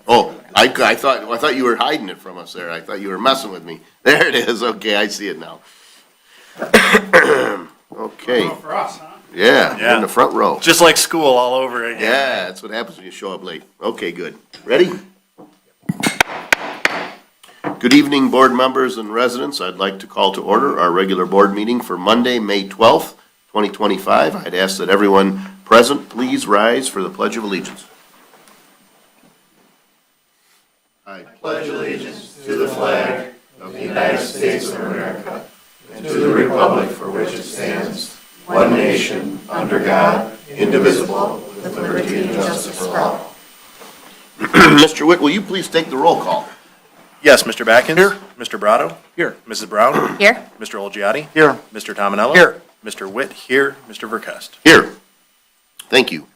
Oh, I thought you were hiding it from us there. I thought you were messing with me. There it is. Okay, I see it now. Okay. For us, huh? Yeah, you're in the front row. Just like school all over again. Yeah, that's what happens when you show up late. Okay, good. Ready? Good evening, board members and residents. I'd like to call to order our regular board meeting for Monday, May 12th, 2025. I'd ask that everyone present please rise for the Pledge of Allegiance. I pledge allegiance to the flag of the United States of America and to the republic for which it stands, one nation, under God, indivisible, with liberty and justice for all. Mr. Witt, will you please take the roll call? Yes, Mr. Batkins? Here. Mr. Brado? Here. Mrs. Brown? Here. Mr. Olgiati? Here. Mr. Tominello? Here. Mr. Witt here. Mr. Verkest? Here. Thank you.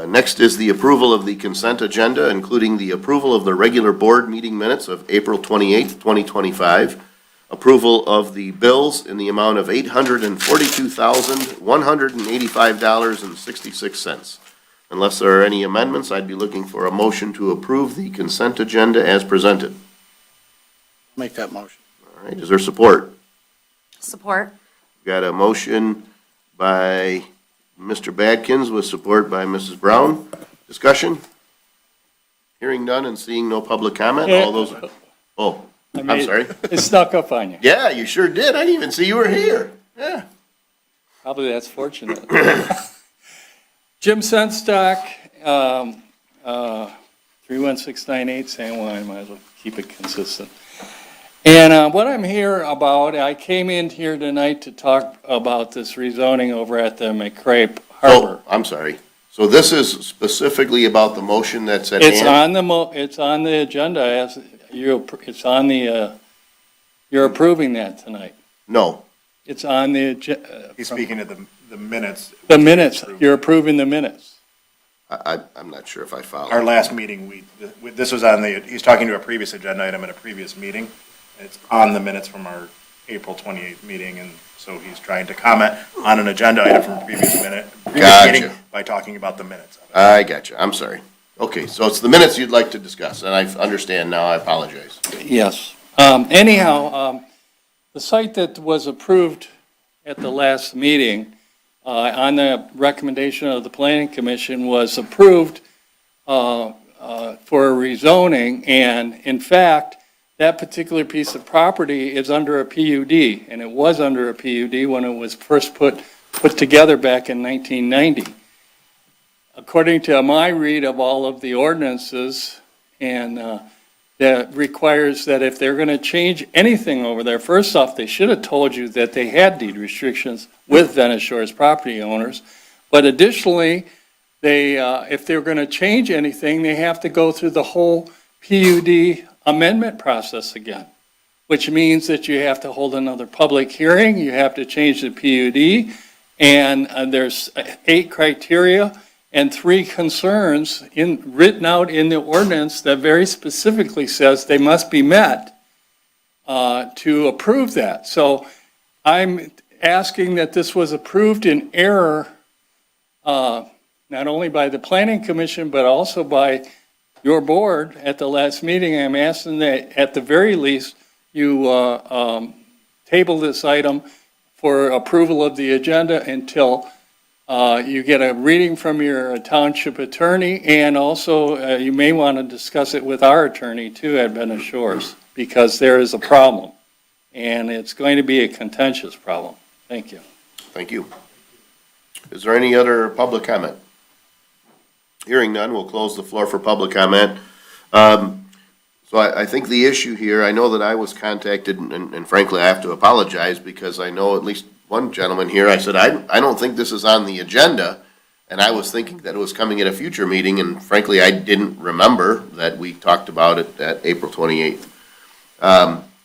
Next is the approval of the consent agenda, including the approval of the regular board meeting minutes of April 28th, 2025, approval of the bills in the amount of $842,185.66. Unless there are any amendments, I'd be looking for a motion to approve the consent agenda as presented. Make that motion. All right, is there support? Support. Got a motion by Mr. Badkins with support by Mrs. Brown. Discussion? Hearing none and seeing no public comment, all those, oh, I'm sorry. It snuck up on you. Yeah, you sure did. I didn't even see you were here. Yeah. Probably that's fortunate. Jim Senstock, 31698 San Juan, might as well keep it consistent. And what I'm here about, I came in here tonight to talk about this rezoning over at the McCrae Harbor. Oh, I'm sorry. So this is specifically about the motion that's at It's hand? it's on the agenda as it's on the, you're approving that tonight. No. It's on the agenda. He's speaking to the minutes. The minutes, you're approving the minutes. I'm not sure if I followed. Our last meeting, this was on he's talking to a previous agenda item at a previous meeting. It's on the minutes from our April 28th meeting, and so he's trying to comment on an agenda item from a previous meeting by talking about the minutes. I got you. I'm sorry. Okay, so it's the minutes you'd like to discuss, and I understand now. I apologize. Yes. Anyhow, the site that was approved at the last meeting, on the recommendation of the Planning Commission, was approved for rezoning, and in fact, that particular piece of property is under a PUD, and it was under a PUD when it was first put together back in 1990. According to my read of all of the ordinances, and that requires that if they're going to change anything over there, first off, they should have told you that they had deed restrictions with Venice Shores property owners. But additionally, if they're going to change anything, they have to go through the whole PUD amendment process again, which means that you have to hold another public hearing, you have to change the PUD, and there's 8 criteria and 3 concerns written out in the ordinance that very specifically says they must be met to approve that. So I'm asking that this was approved in error, not only by the Planning Commission, but also by your board at the last meeting. I'm asking that at the very least you table this item for approval of the agenda until you get a reading from your township attorney, and also you may want to discuss it with our attorney too at Venice Shores, because there is a problem and it's going to be a contentious problem. Thank you. Thank you. Is there any other public comment? Hearing none, we'll close the floor for public comment. So I think the issue here, I know that I was contacted, and frankly, I have to apologize because I know at least one gentleman here, I said, I don't think this is on the agenda, and I was thinking that it was coming at a future meeting, and frankly, I didn't remember that we talked about it at April 28th.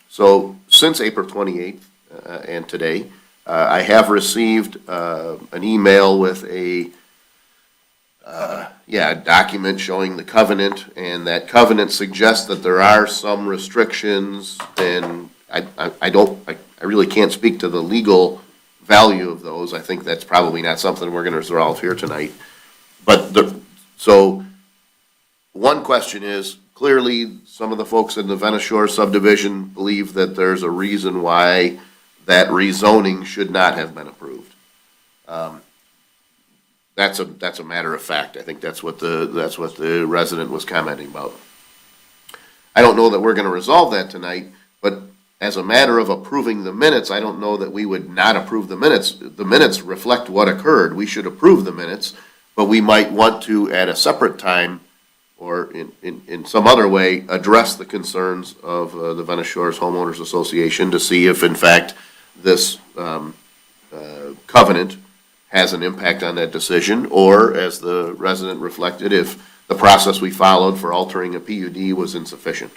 So since April 28th and today, I have received an email with a document showing the covenant, and that covenant suggests that there are some restrictions, and I really can't speak to the legal value of those. I think that's probably not something we're going to resolve here tonight. But so one question is, clearly, some of the folks in the Venice Shore subdivision believe that there's a reason why that rezoning should not have been approved. That's a matter of fact. I think that's what the resident was commenting about. I don't know that we're gonna resolve that tonight, but as a matter of approving the minutes, I don't know that we would not approve the minutes. The minutes reflect what occurred. We should approve the minutes, but we might want to, at a separate time, or in some other way, address the concerns of the Venice Shores Homeowners Association to see if, in fact, this covenant has an impact on that decision, or, as the resident reflected, if the process we followed for altering a PUD was insufficient.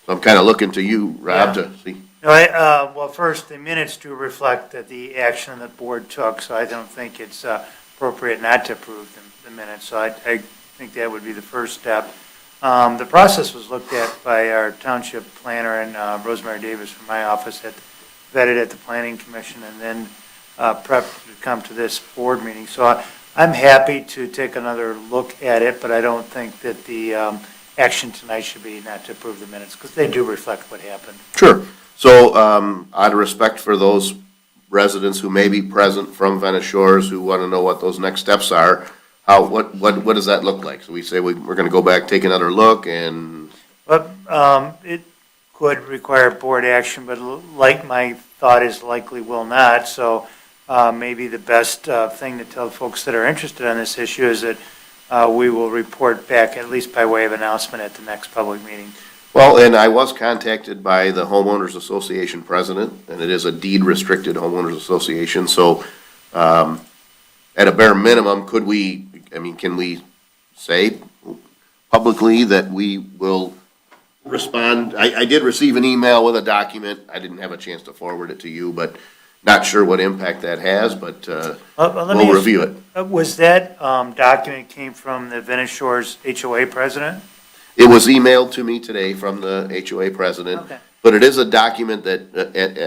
So I'm kind of looking to you, Rob, to see. No, well, first, the minutes do reflect that the action the board took, so I don't think it's appropriate not to approve the minutes. So I think that would be the first step. The process was looked at by our township planner and Rosemary Davis from my office, vetted at the planning commission, and then prepped to come to this board meeting. So I'm happy to take another look at it, but I don't think that the action tonight should be not to approve the minutes, because they do reflect what happened. Sure. So, out of respect for those residents who may be present from Venice Shores who want to know what those next steps are, what does that look like? So we say we're going to go back, take another look, and But it could require board action, but like my thought is likely will not. So maybe the best thing to tell folks that are interested on this issue is that we will report back, at least by way of announcement, at the next public meeting. well, and I was contacted by the Homeowners Association president, and it is a deed-restricted homeowners association, so at a bare minimum, can we say publicly that we will respond? I did receive an email with a document. I didn't have a chance to forward it to you, but not sure what impact that has, but we'll review it. Was that document came from the Venice Shores HOA president? It was emailed to me today from the HOA president. Okay. But it is a document that,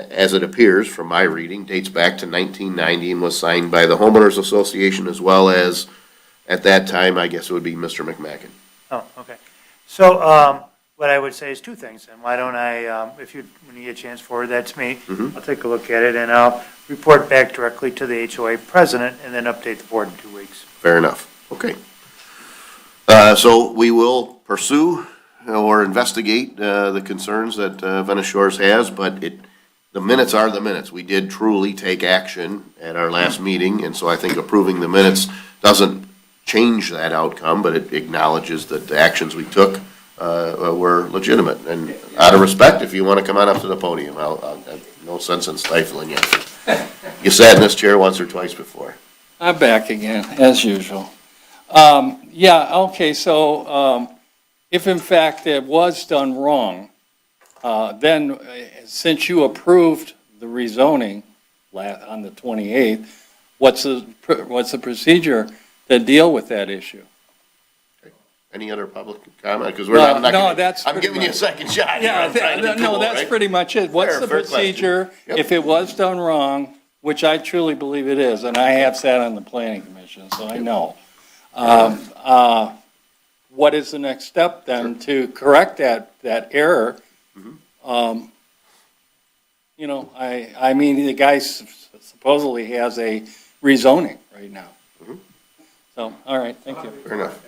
as it appears from my reading, dates back to 1990 and was signed by the Homeowners Association as well as, at that time, I guess it would be Mr. McMacken. Oh, okay. So what I would say is two things, and why don't I, when you get a chance, forward that to me. Mhm. I'll take a look at it, and I'll report back directly to the HOA president, and then update the board in 2 weeks. Fair enough. Okay. So we will pursue or investigate the concerns that Venice Shores has, but the minutes are the minutes. We did truly take action at our last meeting, and so I think approving the minutes doesn't change that outcome, but it acknowledges that the actions we took were legitimate. And out of respect, if you want to come on up to the podium, I'll have no sense in stifling you. You sat in this chair once or twice before. I'm back again, as usual. Yeah, okay, so if in fact it was done wrong, then since you approved the rezoning on the 28th, what's the procedure to deal with that issue? Any other public comment? Because I'm giving you a second shot. here. Yeah, I'm trying to be cool, that's right? pretty much it. What's the Fair question. procedure Yep. if it was done wrong, which I truly believe it is, and I have sat on the planning commission, so I know. What is the next step then to correct that error? You know, I mean, the guy supposedly has a rezoning right now. So, all right, thank you. Fair enough.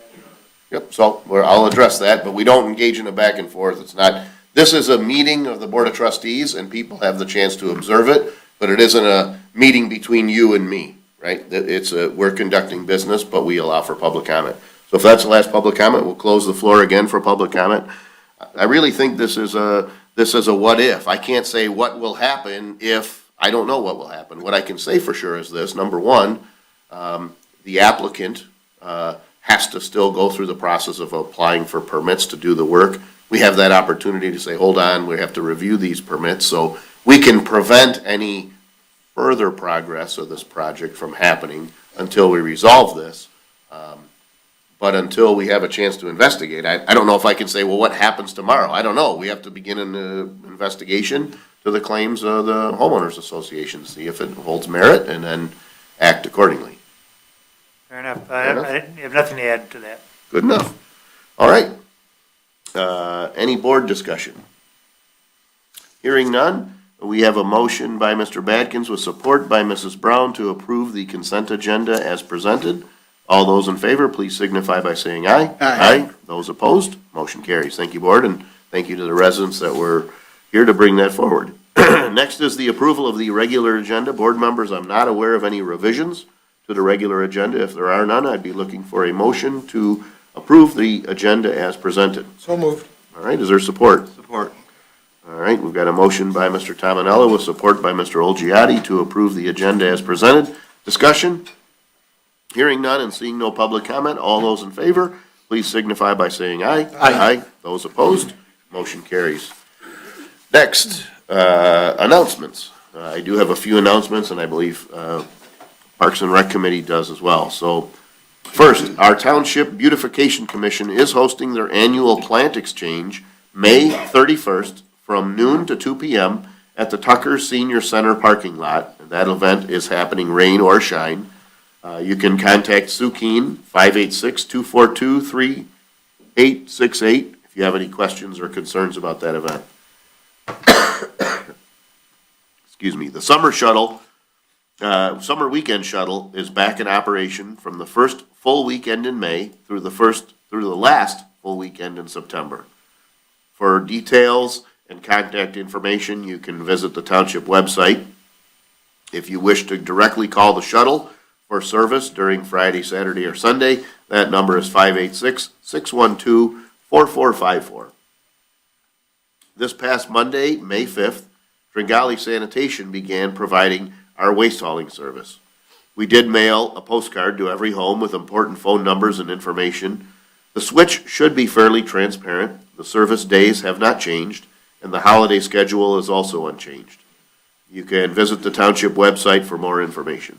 Yep, so I'll address that, but we don't engage in a back and forth. It's not, this is a meeting of the Board of Trustees, and people have the chance to observe it, but it isn't a meeting between you and me, right? We're conducting business, but we allow for public comment. So if that's the last public comment, we'll close the floor again for public comment. I really think this is a what if. I can't say what will happen if, I don't know what will happen. What I can say for sure is this: number one, the applicant has to still go through the process of applying for permits to do the work. We have that opportunity to say, hold on, we have to review these permits, so we can prevent any further progress of this project from happening until we resolve this. But until we have a chance to investigate, I don't know if I can say, well, what happens tomorrow? I don't know. We have to begin an investigation to the claims of the homeowners association, see if it holds merit, and then act accordingly. Fair enough. Fair enough. I have nothing to add to that. Good enough. All right. Any board discussion? Hearing none, we have a motion by Mr. Badkins with support by Mrs. Brown to approve the consent agenda as presented. All those in favor, please signify by saying aye. Aye. Those opposed, motion carries. Thank you, board, and thank you to the residents that were here to bring that forward. Next is the approval of the regular agenda. Board members, I'm not aware of any revisions to the regular agenda. If there are none, I'd be looking for a motion to approve the agenda as presented. So moved. All right, is there support? Support. All right, we've got a motion by Mr. Tominella with support by Mr. Olgiati to approve the agenda as presented. Discussion? Hearing none and seeing no public comment, all those in favor, please signify by saying aye. Aye. Those opposed, motion carries. Next, announcements. I do have a few announcements, and I believe Parks and Rec Committee does as well. So, first, our Township Beautification Commission is hosting their annual plant exchange May 31st from noon to 2 p.m. at the Tucker Senior Center parking lot. That event is happening rain or shine. You can contact Sue Keen, 586-242-3868, if you have any questions or concerns about that event. Excuse me. The summer shuttle, summer weekend shuttle is back in operation from the first full weekend in May through the last full weekend in September. For details and contact information, you can visit the township website. If you wish to directly call the shuttle for service during Friday, Saturday, or Sunday, that number is 586-612-4454. This past Monday, May 5th, Tringali Sanitation began providing our waste hauling service. We did mail a postcard to every home with important phone numbers and information. The switch should be fairly transparent. The service days have not changed, and the holiday schedule is also unchanged. You can visit the township website for more information.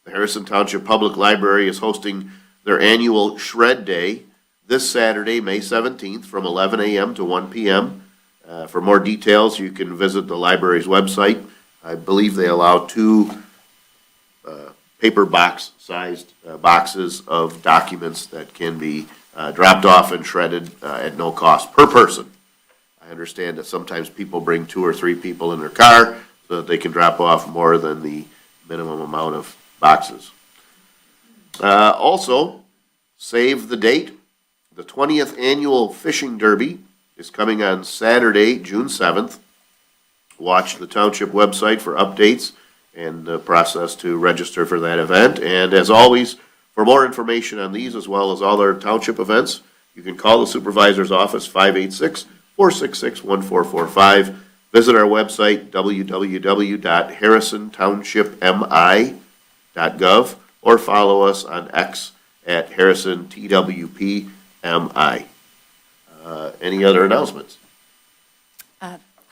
The Harrison Township Public Library is hosting their annual Shred Day this Saturday, May 17th, from 11 a.m. to 1 p.m. For more details, you can visit the library's website. I believe they allow 2 paper box-sized boxes of documents that can be dropped off and shredded at no cost per person. I understand that sometimes people bring 2 or 3 people in their car so that they can drop off more than the minimum amount of boxes. Also, save the date. The 20th Annual Fishing Derby is coming on Saturday, June 7th. Watch the township website for updates and the process to register for that event. And as always, for more information on these as well as other township events, you can call the supervisor's office, 586-466-1445. Visit our website, www.harrisontownshipmi.gov, or follow us on X at HarrisonTWPMI. Any other announcements?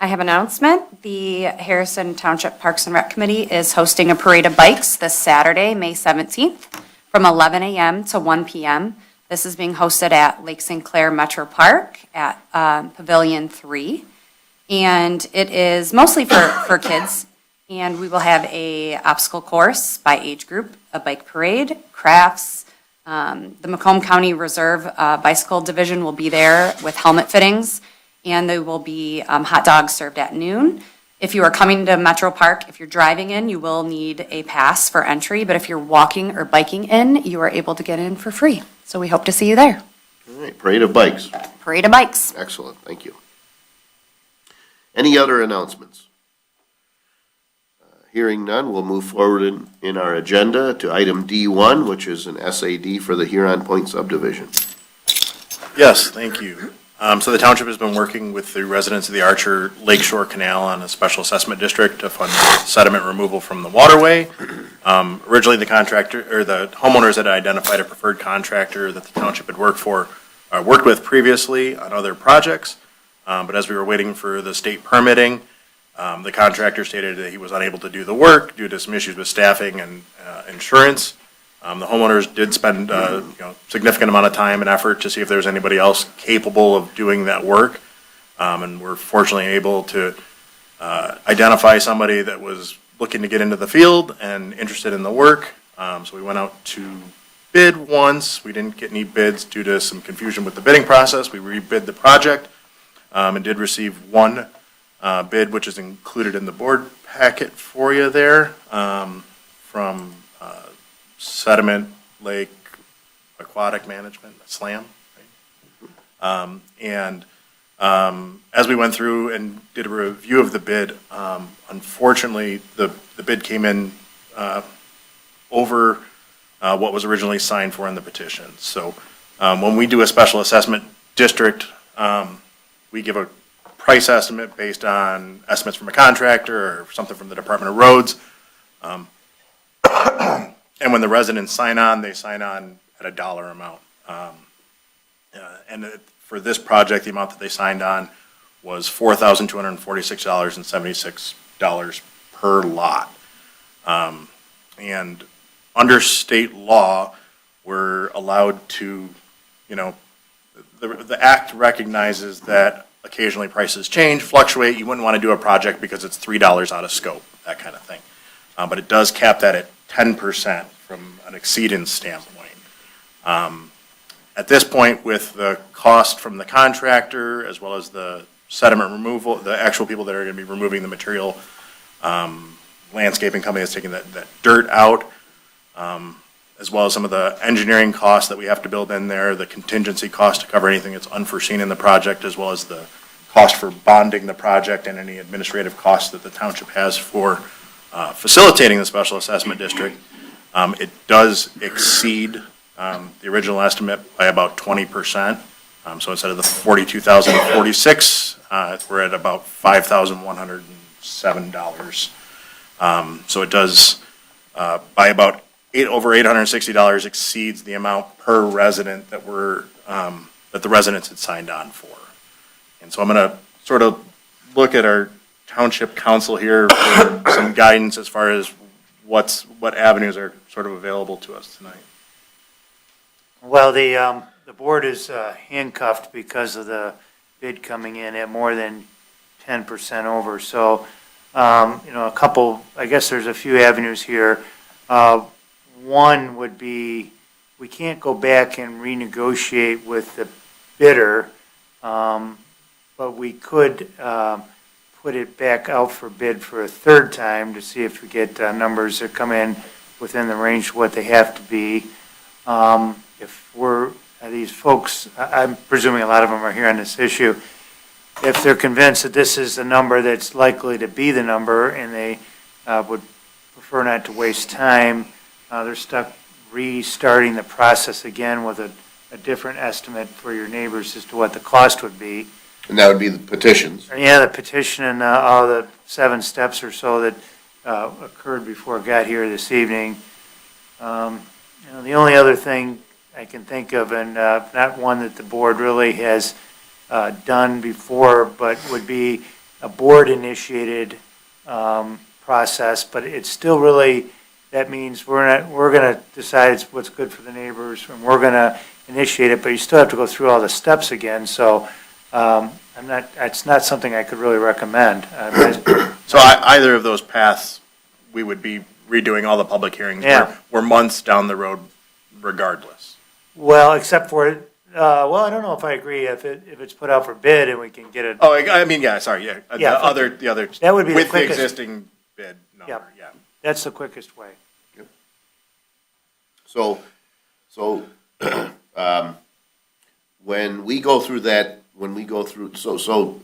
I have an announcement. The Harrison Township Parks and Rec Committee is hosting a parade of bikes this Saturday, May 17th, from 11 a.m. to 1 p.m. This is being hosted at Lake St. Clair Metro Park at Pavilion 3. And it is mostly for kids. And we will have a obstacle course by age group, a bike parade, crafts. The Macomb County Reserve Bicycle Division will be there with helmet fittings. And there will be hot dogs served at noon. If you are coming to Metro Park, if you're driving in, you will need a pass for entry. But if you're walking or biking in, you are able to get in for free. So we hope to see you there. All right, parade of bikes. Parade of bikes. Excellent, thank you. Any other announcements? Hearing none, we'll move forward in our agenda to item D1, which is an SAD for the Huron Point subdivision. Yes, thank you. So the township has been working with the residents of the Archer Lakeshore Canal on a special assessment district to fund sediment removal from the waterway. Originally, the contractor, or the homeowners had identified a preferred contractor that the township had worked with previously on other projects. But as we were waiting for the state permitting, the contractor stated that he was unable to do the work due to some issues with staffing and insurance. The homeowners did spend significant amount of time and effort to see if there was anybody else capable of doing that work. And we're fortunately able to identify somebody that was looking to get into the field and interested in the work. So we went out to bid once. We didn't get any bids due to some confusion with the bidding process. We rebid the project and did receive one bid, which is included in the board packet for you there, from Sediment Lake Aquatic Management, SLAM. Right? As we went through and did a review of the bid, unfortunately, the bid came in over what was originally signed for in the petition. So when we do a special assessment district, we give a price estimate based on estimates from a contractor or something from the Department of Roads. And when the residents sign on, they sign on at a dollar amount. For this project, the amount that they signed on was $4,246.76 per lot. And under state law, we're allowed to, the act recognizes that occasionally prices change, fluctuate. You wouldn't want to do a project because it's $3 out of scope, that kind of thing. But it does cap that at 10% from an exceedance standpoint. At this point, with the cost from the contractor, as well as the sediment removal, the actual people that are going to be removing the material, landscaping company that's taking that dirt out, as well as some of the engineering costs that we have to build in there, the contingency cost to cover anything that's unforeseen in the project, as well as the cost for bonding the project and any administrative costs that the township has for facilitating the special assessment district. It does exceed the original estimate by about 20%. So instead of the $42,046, we're at about $5,107. So it does, by about over $860 exceeds the amount per resident that that the residents had signed on for. And so I'm going to sort of look at our township council here for some guidance as far as what avenues are sort of available to us tonight. Well, the board is handcuffed because of the bid coming in at more than 10% over. So, a couple, I guess there's a few avenues here. One would be, we can't go back and renegotiate with the bidder, but we could put it back out for bid for a third time to see if we get numbers that come in within the range of what they have to be. If these folks, I'm presuming a lot of them are here on this issue, if they're convinced that this is the number that's likely to be the number and they would prefer not to waste time, they're stuck restarting the process again with a different estimate for your neighbors as to what the cost would be. And that would be the petitions. Yeah, the petition and all the 7 steps or so that occurred before it got here this evening. The only other thing I can think of, and not one that the board really has done before, but would be a board-initiated process, but it's still really, that means we're going to decide what's good for the neighbors, and we're going to initiate it, but you still have to go through all the steps again, so it's not something I could really recommend. So either of those paths, we would be redoing all the public hearings. Yeah. We're months down the road regardless. Well, except for, I don't know if I agree, if it's put out for bid and we can get it. Oh, I mean, yeah, sorry, yeah. Yeah, The other, that would be the with the quickest. existing bid number, Yep. yeah. That's the quickest way. So, when we go through that, so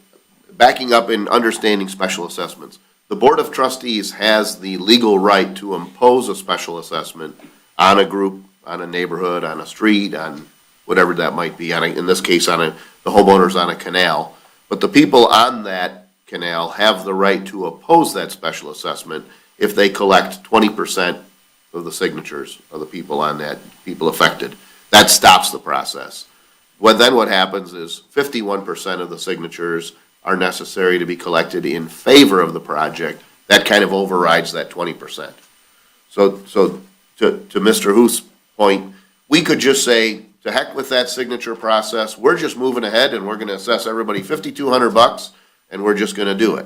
backing up and understanding special assessments, the Board of Trustees has the legal right to impose a special assessment on a group, on a neighborhood, on a street, on whatever that might be, in this case, the homeowners on a canal. But the people on that canal have the right to oppose that special assessment if they collect 20% of the signatures of the people on that, people affected. That stops the process. Then what happens is 51% of the signatures are necessary to be collected in favor of the project. That kind of overrides that 20%. So to Mr. Huth's point, we could just say, to heck with that signature process, we're just moving ahead and we're gonna assess everybody $5,200 and we're just gonna do it.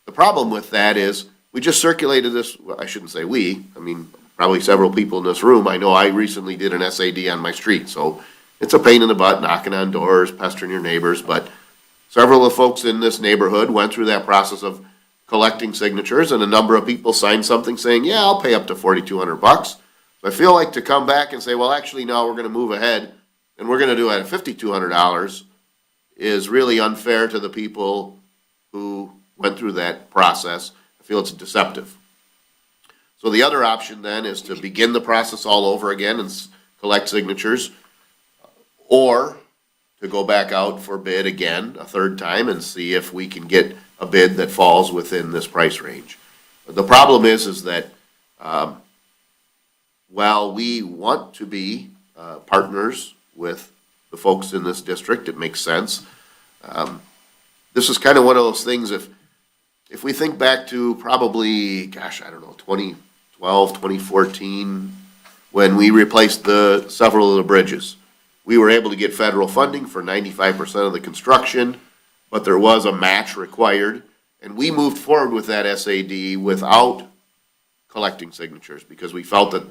The problem with that is, we just circulated this, well, I shouldn't say we, I mean, probably several people in this room, I know I recently did an SAD on my street, so it's a pain in the butt, knocking on doors, pestering your neighbors, but several of the folks in this neighborhood went through that process of collecting signatures, and a number of people signed something saying, yeah, I'll pay up to $4,200. So I feel like to come back and say, well, actually, no, we're gonna move ahead, and we're gonna do it at $5,200 is really unfair to the people who went through that process. I feel it's deceptive. So the other option then is to begin the process all over again and collect signatures, or to go back out for bid again a third time and see if we can get a bid that falls within this price range. The problem is that while we want to be partners with the folks in this district, it makes sense. This is kind of one of those things, if we think back to probably, gosh, I don't know, 2012, 2014, when we replaced several of the bridges. We were able to get federal funding for 95% of the construction, but there was a match required, and we moved forward with that SAD without collecting signatures, because we felt that,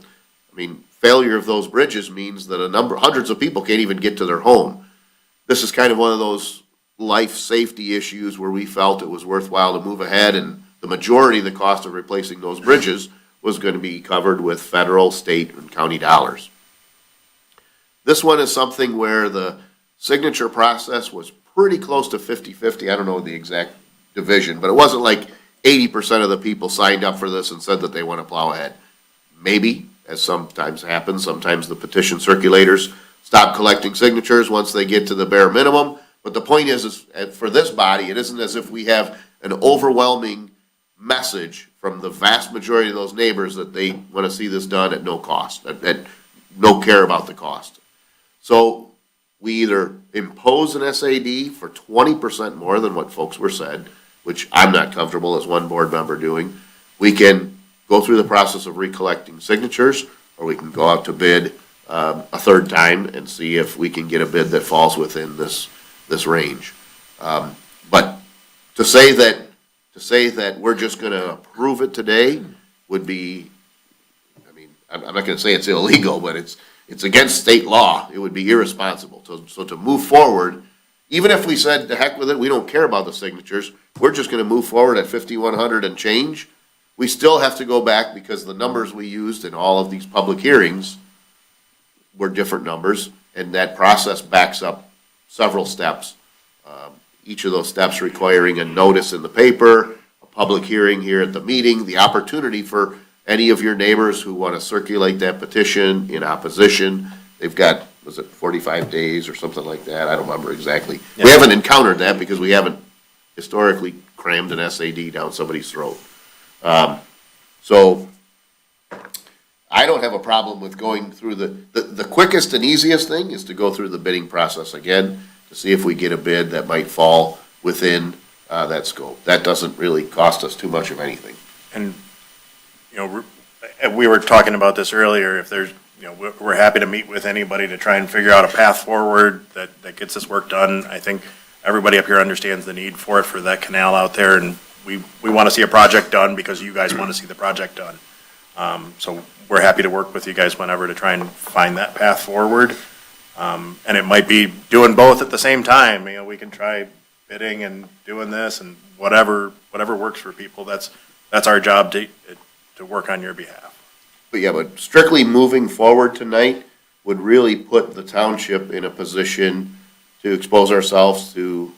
failure of those bridges means that hundreds of people can't even get to their home. This is kind of one of those life safety issues where we felt it was worthwhile to move ahead, and the majority of the cost of replacing those bridges was going to be covered with federal, state, and county dollars. This one is something where the signature process was pretty close to 50-50. I don't know the exact division, but it wasn't like 80% of the people signed up for this and said that they want to plow ahead. Maybe, as sometimes happens, sometimes the petition circulators stop collecting signatures once they get to the bare minimum. But the point is for this body, it isn't as if we have an overwhelming message from the vast majority of those neighbors that they want to see this done at no cost, that no care about the cost. So we either impose an SAD for 20% more than what folks were said, which I'm not comfortable as one board member doing. We can go through the process of recollecting signatures, or we can go out to bid a third time and see if we can get a bid that falls within this range. But to say that we're just going to approve it today would be, I'm not going to say it's illegal, but it's against state law. It would be irresponsible. So to move forward, even if we said, to heck with it, we don't care about the signatures, we're just going to move forward at 5,100 and change, we still have to go back because the numbers we used in all of these public hearings were different numbers, and that process backs up several steps. Each of those steps requiring a notice in the paper, a public hearing here at the meeting, the opportunity for any of your neighbors who want to circulate that petition in opposition. They've got, was it 45 days or something like that? I don't remember exactly. Yeah. We haven't encountered that because we haven't historically crammed an SAD down somebody's throat. So I don't have a problem with going through the quickest and easiest thing is to go through the bidding process again to see if we get a bid that might fall within that scope. That doesn't really cost us too much of anything. And, we were talking about this earlier, if there's, we're happy to meet with anybody to try and figure out a path forward that gets this work done. I think everybody up here understands the need for it, for that canal out there, and we want to see a project done because you guys want to see the project done. So we're happy to work with you guys whenever to try and find that path forward. And it might be doing both at the same time. We can try bidding and doing this and whatever works for people. That's our job to work on your behalf. But strictly moving forward tonight would really put the township in a position to expose ourselves to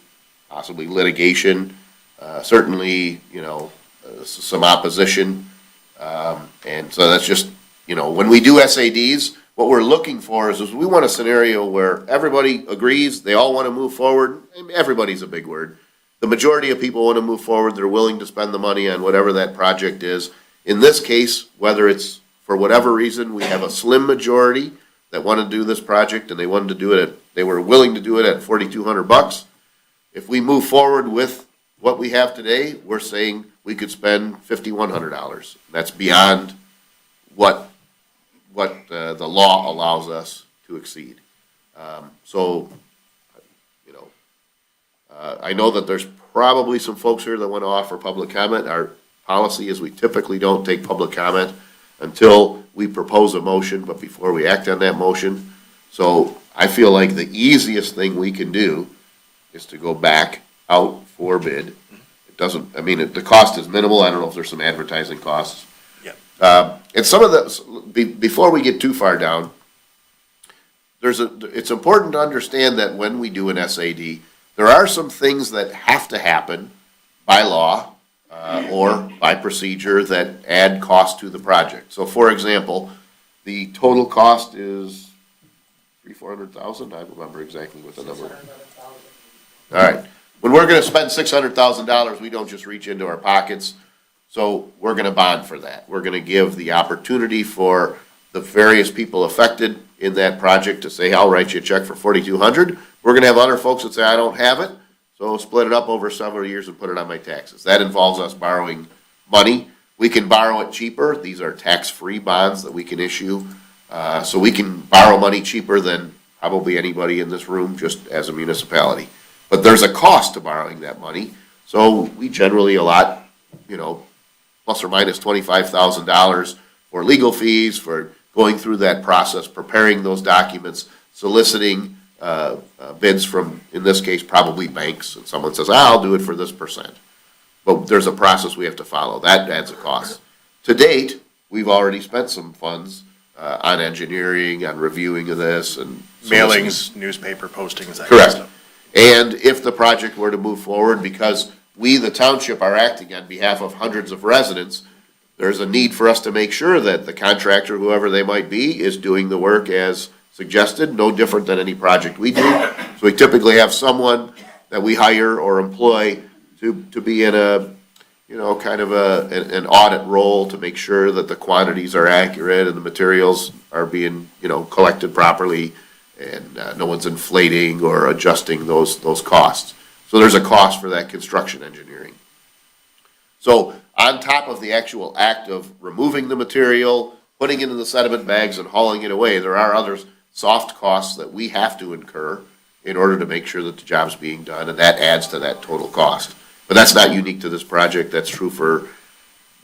possibly litigation, certainly, some opposition. And so that's just, when we do SADs, what we're looking for is we want a scenario where everybody agrees, they all want to move forward. Everybody's a big word. The majority of people want to move forward. They're willing to spend the money on whatever that project is. In this case, whether it's for whatever reason, we have a slim majority that want to do this project and they were willing to do it at $4,200. If we move forward with what we have today, we're saying we could spend $5,100. That's beyond what the law allows us to exceed. I know that there's probably some folks here that want to offer public comment. Our policy is we typically don't take public comment until we propose a motion, but before we act on that motion. So I feel like the easiest thing we can do is to go back out for bid. It doesn't, I mean, the cost is minimal. I don't know if there's some advertising costs. And some of the, before we get too far down, it's important to understand that when we do an SAD, there are some things that have to happen by law, or by procedure that add cost to the project. So for example, the total cost is 400,000, I don't remember exactly what the number is. All right, when we're gonna spend $600,000, we don't just reach into our pockets, so we're gonna bond for that. We're gonna give the opportunity for the various people affected in that project to say, I'll write you a check for 4,200. We're gonna have other folks that say, I don't have it, so split it up over several years and put it on my taxes. That involves us borrowing money. We can borrow it cheaper. These are tax-free bonds that we can issue. So we can borrow money cheaper than probably anybody in this room, just as a municipality. But there's a cost to borrowing that money. So we generally allot, plus or minus $25,000 for legal fees, for going through that process, preparing those documents, soliciting bids from, in this case, probably banks, and someone says, I'll do it for this percent. But there's a process we have to follow. That adds a cost. To date, we've already spent some funds on engineering, on reviewing of this, and Mailings, newspaper postings, that kind of correct. stuff. And if the project were to move forward, because we, the township, are acting on behalf of hundreds of residents, there's a need for us to make sure that the contractor, whoever they might be, is doing the work as suggested, no different than any project we do. So we typically have someone that we hire or employ to be in a, kind of an audit role to make sure that the quantities are accurate and the materials are being, collected properly, and no one's inflating or adjusting those costs. So there's a cost for that construction engineering. So on top of the actual act of removing the material, putting it in the sediment bags and hauling it away, there are other soft costs that we have to incur in order to make sure that the job's being done, and that adds to that total cost. But that's not unique to this project. That's true for,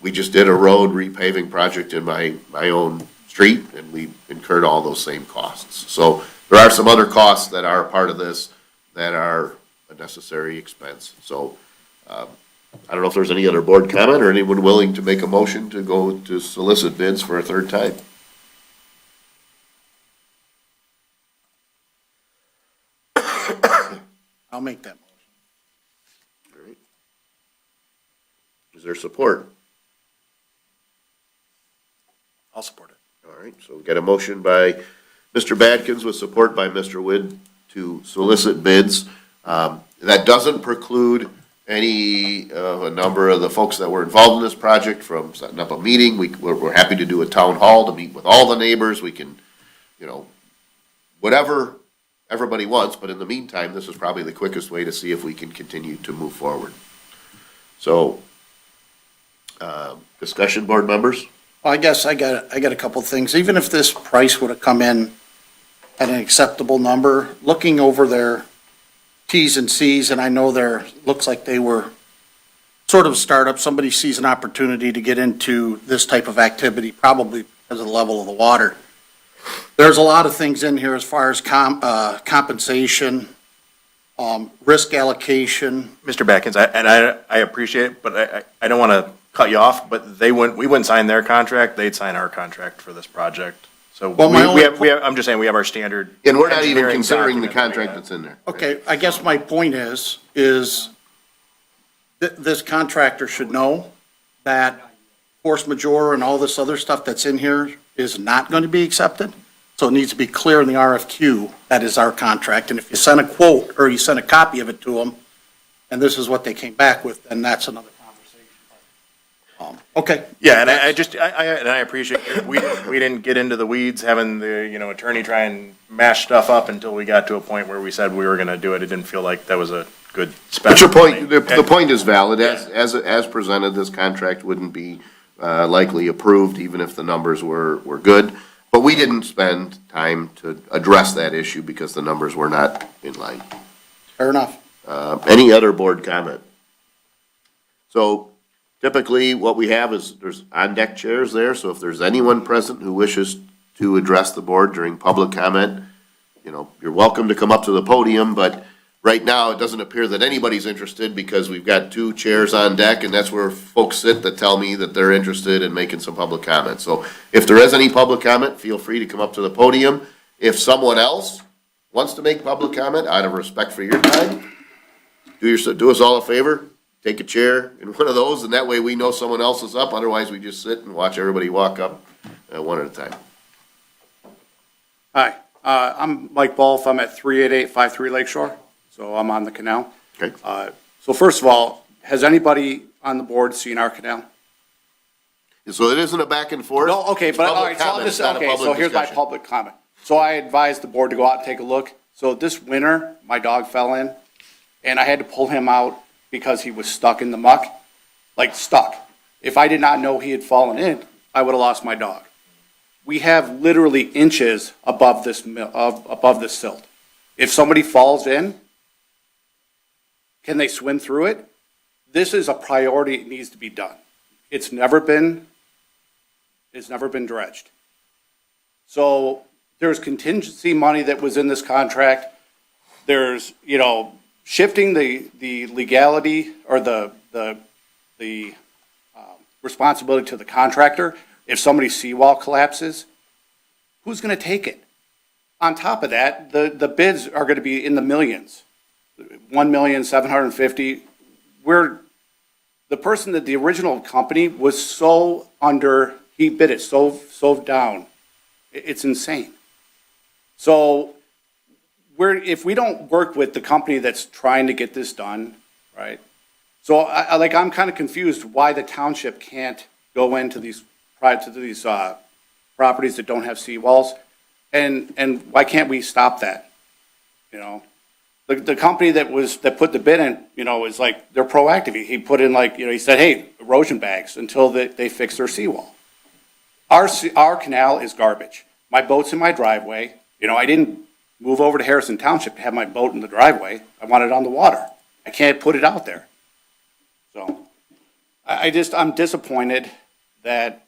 we just did a road repaving project in my own street, and we incurred all those same costs. So there are some other costs that are part of this that are a necessary expense. So, I don't know if there's any other board comment or anyone willing to make a motion to go to solicit bids for a third time. I'll make that motion. All right. Is there support? I'll support it. All right, so we got a motion by Mr. Badkins with support by Mr. Wood to solicit bids. That doesn't preclude a number of the folks that were involved in this project from setting up a meeting. We're happy to do a town hall to meet with all the neighbors. We can, whatever everybody wants, but in the meantime, this is probably the quickest way to see if we can continue to move forward. So, discussion, board members? Well, I guess I got a couple of things. Even if this price would have come in at an acceptable number, looking over their Ts and Cs, and I know looks like they were sort of a startup. Somebody sees an opportunity to get into this type of activity, probably because of the level of the water. There's a lot of things in here as far as compensation, risk allocation. Mr. Batkins, I appreciate it, but I don't want to cut you off, but we wouldn't sign their contract, they'd sign our contract for this project. So Well, I'm just saying, we have our standard. And we're not even engineering considering the document that we contract have. that's in there. Okay, I guess my point is this contractor should know that force majeure and all this other stuff that's in here is not going to be accepted. So it needs to be clear in the RFQ, that is our contract. And if you send a quote or you send a copy of it to them, and this is what they came back with, then that's another conversation. Okay. Yeah, and I appreciate it. We didn't get into the weeds, having the, attorney try and mash stuff up until we got to a point where we said we were gonna do it. It didn't feel like that was a good spend. But your point, the point is valid. As presented, this contract wouldn't be likely approved, even if the numbers were good. But we didn't spend time to address that issue because the numbers were not in line. Fair enough. Any other board comment? So Typically, what we have is there's on-deck chairs there, so if there's anyone present who wishes to address the board during public comment, you know, you're welcome to come up to the podium, but right now, it doesn't appear that anybody's interested because we've got 2 chairs on deck, and that's where folks sit that tell me that they're interested in making some public comment. So if there is any public comment, feel free to come up to the podium. If someone else wants to make public comment, out of respect for your time, do us all a favor, take a chair in one of those, and that way we know someone else is up. Otherwise, we just sit and watch everybody walk up one at a time. Hi, I'm Mike Bolf. I'm at 38853 Lakeshore, so I'm on the canal. Okay. So first of all, has anybody on the board seen our canal? So it isn't a back and forth. No, okay, but all Public right, so I'll comment, just, not a okay, so public here's my discussion. public comment. So I advised the board to go out and take a look. So this winter, my dog fell in, and I had to pull him out because he was stuck in the muck, like stuck. If I did not know he had fallen in, I would have lost my dog. We have literally inches above this, above this silt. If somebody falls in, can they swim through it? This is a priority, it needs to be done. It's never been dredged. So there's contingency money that was in this contract. There's, you know, shifting the legality or the responsibility to the contractor. If somebody's seawall collapses, who's gonna take it? On top of that, the bids are gonna be in the millions. 1,750,000. The person that the original company was so under, he bid it so down. It's insane. So if we don't work with the company that's trying to get this done, right? So I'm kind of confused why the township can't go into these properties that don't have seawalls, and why can't we stop that? You know, the company that put the bid in, you know, is like, they're proactive. He put in, like, you know, he said, hey, erosion bags until they fix their seawall. Our canal is garbage. My boat's in my driveway. You know, I didn't move over to Harrison Township to have my boat in the driveway. I want it on the water. I can't put it out there. So I'm disappointed that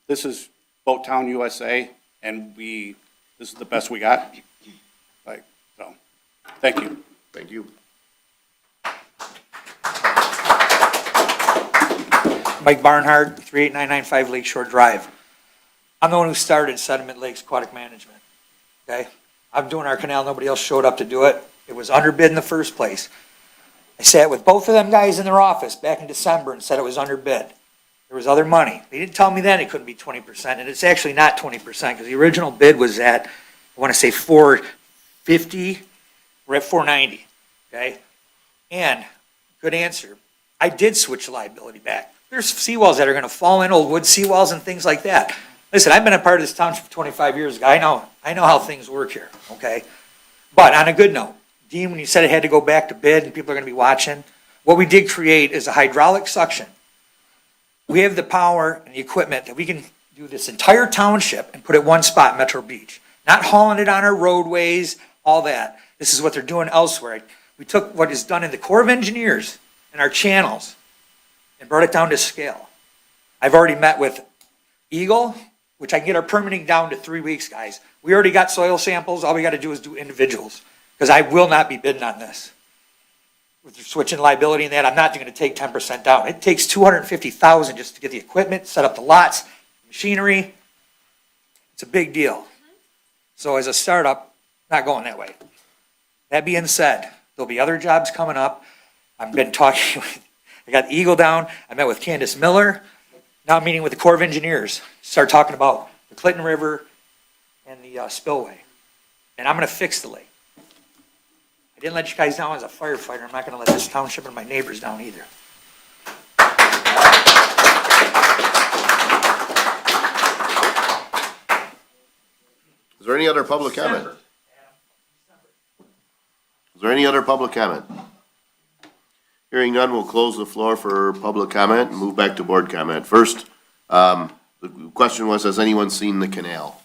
this is Boat Town USA, and this is the best we got. Like, so, thank you. Thank you. Mike Barnhart, 38995 Lakeshore Drive. I'm the one who started Sediment Lakes Aquatic Management, okay? I'm doing our canal, nobody else showed up to do it. It was underbid in the first place. I sat with both of them guys in their office back in December and said it was underbid. There was other money. They didn't tell me then it couldn't be 20%, and it's actually not 20%, because the original bid was at, I want to say 450, we're at 490, okay? And, good answer, I did switch the liability back. There's seawalls that are gonna fall in, old wood seawalls and things like that. Listen, I've been a part of this township for 25 years, I know how things work here, okay? But on a good note, Dean, when you said it had to go back to bid and people are gonna be watching, what we did create is a hydraulic suction. We have the power and the equipment that we can do this entire township and put it one spot, Metro Beach. Not hauling it on our roadways, all that. This is what they're doing elsewhere. We took what is done in the Corps of Engineers and our channels and brought it down to scale. I've already met with Eagle, which I can get our permitting down to 3 weeks, guys. We already got soil samples, all we gotta do is do individuals, because I will not be bidding on this. With switching liability and that, I'm not gonna take 10% down. It takes $250,000 just to get the equipment, set up the lots, machinery. It's a big deal. So as a startup, not going that way. That being said, there'll be other jobs coming up. I've been talking with, I got Eagle down, I met with Candace Miller. Now I'm meeting with the Corps of Engineers, start talking about the Clinton River and the spillway. And I'm gonna fix the lake. I didn't let you guys down as a firefighter, I'm not gonna let this township and my neighbors down either. Is there any other public comment? Is there any other public comment? Hearing none, we'll close the floor for public comment and move back to board comment. First, the question was, has anyone seen the canal?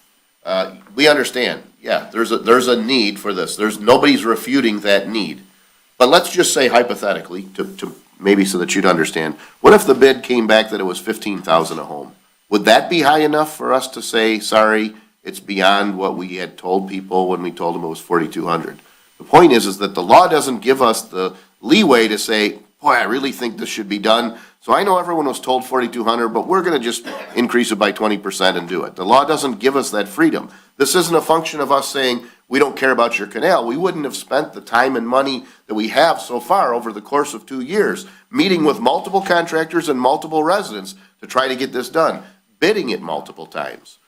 We understand, yeah, there's a need for this. Nobody's refuting that need. But let's just say hypothetically, to maybe so that you'd understand. What if the bid came back that it was 15,000 a home? Would that be high enough for us to say, sorry, it's beyond what we had told people when we told them it was 4,200? The point is that the law doesn't give us the leeway to say, boy, I really think this should be done. So I know everyone was told 4,200, but we're gonna just increase it by 20% and do it. The law doesn't give us that freedom. This isn't a function of us saying, we don't care about your canal. We wouldn't have spent the time and money that we have so far over the course of 2 years, meeting with multiple contractors and multiple residents to try to get this done, bidding it multiple times.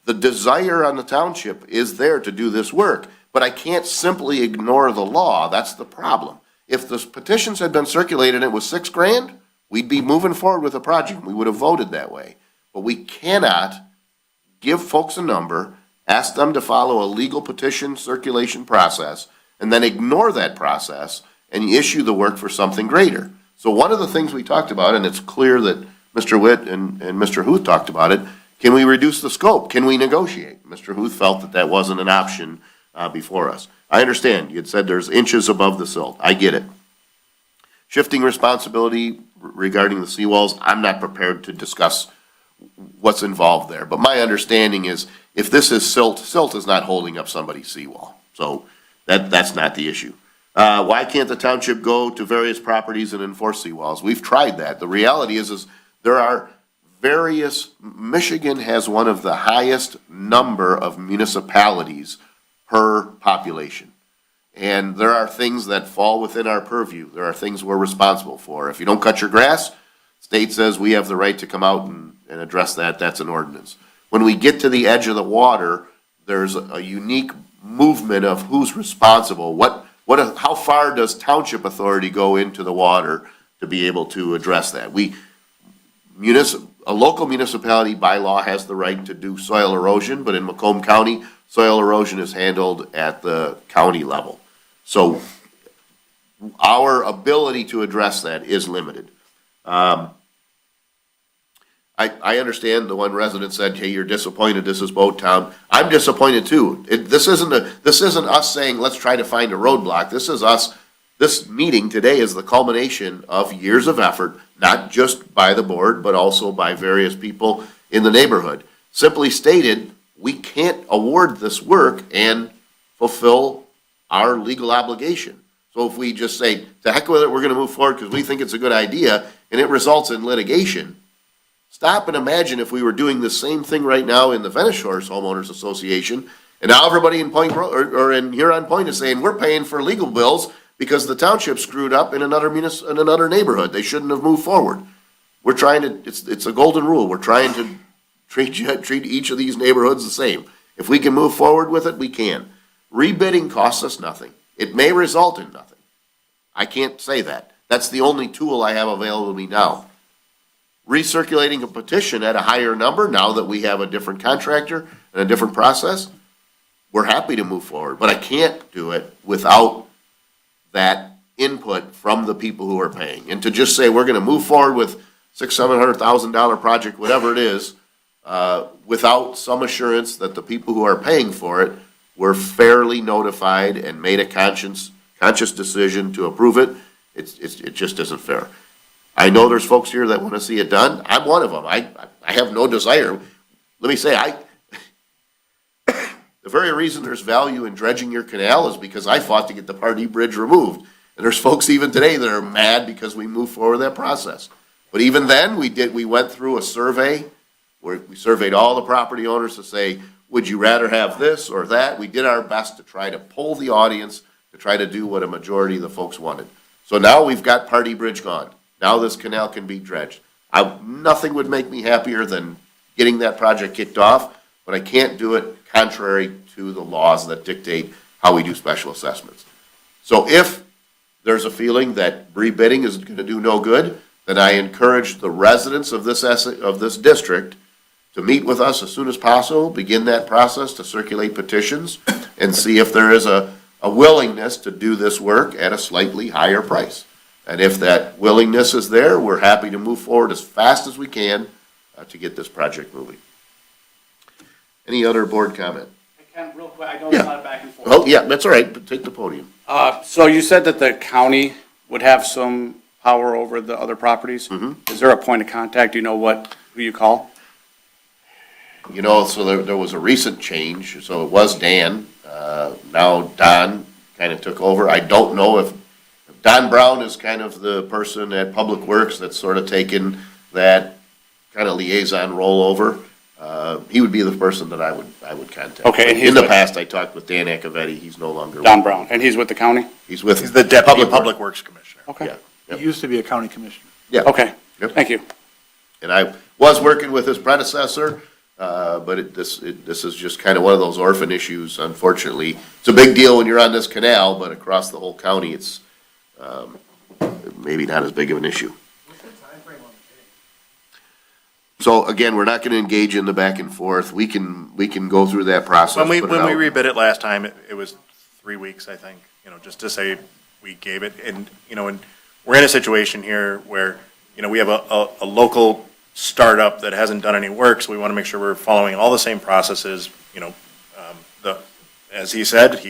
The desire on the township is there to do this work, but I can't simply ignore the law. That's the problem. If the petitions had been circulated and it was $6,000, we'd be moving forward with the project. We would have voted that way. But we cannot give folks a number, ask them to follow a legal petition circulation process, and then ignore that process and issue the work for something greater. So one of the things we talked about, and it's clear that Mr. Witt and Mr. Huth talked about it, can we reduce the scope? Can we negotiate? Mr. Huth felt that that wasn't an option before us. I understand. You'd said there's inches above the silt. I get it. Shifting responsibility regarding the seawalls, I'm not prepared to discuss what's involved there. But my understanding is if this is silt, silt is not holding up somebody's seawall. So that's not the issue. Why can't the township go to various properties and enforce seawalls? We've tried that. The reality is there are Michigan has one of the highest number of municipalities per population. And there are things that fall within our purview. There are things we're responsible for. If you don't cut your grass, state says we have the right to come out and address that. That's an ordinance. When we get to the edge of the water, there's a unique movement of who's responsible. How far does township authority go into the water to be able to address that? A local municipality by law has the right to do soil erosion, but in Macomb County, soil erosion is handled at the county level. So our ability to address that is limited. I understand the one resident said, hey, you're disappointed, this is Boat Town. I'm disappointed too. This isn't us saying, let's try to find a roadblock. This meeting today is the culmination of years of effort, not just by the board, but also by various people in the neighborhood. Simply stated, we can't award this work and fulfill our legal obligation. So if we just say, to heck with it, we're gonna move forward because we think it's a good idea, and it results in litigation, stop and imagine if we were doing the same thing right now in the Venice Shores Homeowners Association, and now everybody in Point or in Huron Point is saying, we're paying for legal bills because the township screwed up in another neighborhood. They shouldn't have moved forward. We're trying to, it's a golden rule. We're trying to treat each of these neighborhoods the same. If we can move forward with it, we can. Rebidding costs us nothing. It may result in nothing. I can't say that. That's the only tool I have available to me now. Recirculating a petition at a higher number, now that we have a different contractor and a different process, we're happy to move forward. But I can't do it without that input from the people who are paying. And to just say we're going to move forward with $600,000-$700,000 project, whatever it is, without some assurance that the people who are paying for it were fairly notified and made a conscious decision to approve it, it just isn't fair. I know there's folks here that want to see it done. I'm one of them. I have no desire. Let me say, the very reason there's value in dredging your canal is because I fought to get the Pardee Bridge removed. And there's folks even today that are mad because we moved forward that process. But even then, we went through a survey where we surveyed all the property owners to say, would you rather have this or that? We did our best to try to pull the audience to try to do what a majority of the folks wanted. So now we've got Pardee Bridge gone. Now this canal can be dredged. Nothing would make me happier than getting that project kicked off, but I can't do it contrary to the laws that dictate how we do special assessments. So if there's a feeling that rebidding is going to do no good, then I encourage the residents of this district to meet with us as soon as possible, begin that process to circulate petitions, and see if there is a willingness to do this work at a slightly higher price. And if that willingness is there, we're happy to move forward as fast as we can to get this project moving. Any other board comment? I can, real quick, I know it's not back and forth. Oh, yeah, that's all right, but take the podium. So you said that the county would have some power over the other properties. Mhm. Is there a point of contact? Do you know who you call? You know, so there was a recent change, so it was Dan, now Don kind of took over. I don't know if Don Brown is kind of the person at Public Works that's sort of taken that kind of liaison role over. He would be the person that I would contact. Okay, and he's In the with- past, I talked with Dan Accavetti, he's no longer. Don Brown, and he's with the county? He's with. He's the Deputy Public Works Commissioner. Okay, Yeah, yep, He used to be a county commissioner. yeah. okay, Yep. thank you. And I was working with his predecessor, but this is just kind of one of those orphan issues, unfortunately. It's a big deal when you're on this canal, but across the whole county, it's maybe not as big of an issue. So again, we're not going to engage in the back and forth. We can go through that process. When we put it out. rebid it last time, it was 3 weeks, I think, just to say we gave it. And, and we're in a situation here where, we have a local startup that hasn't done any work, so we want to make sure we're following all the same processes. As he said,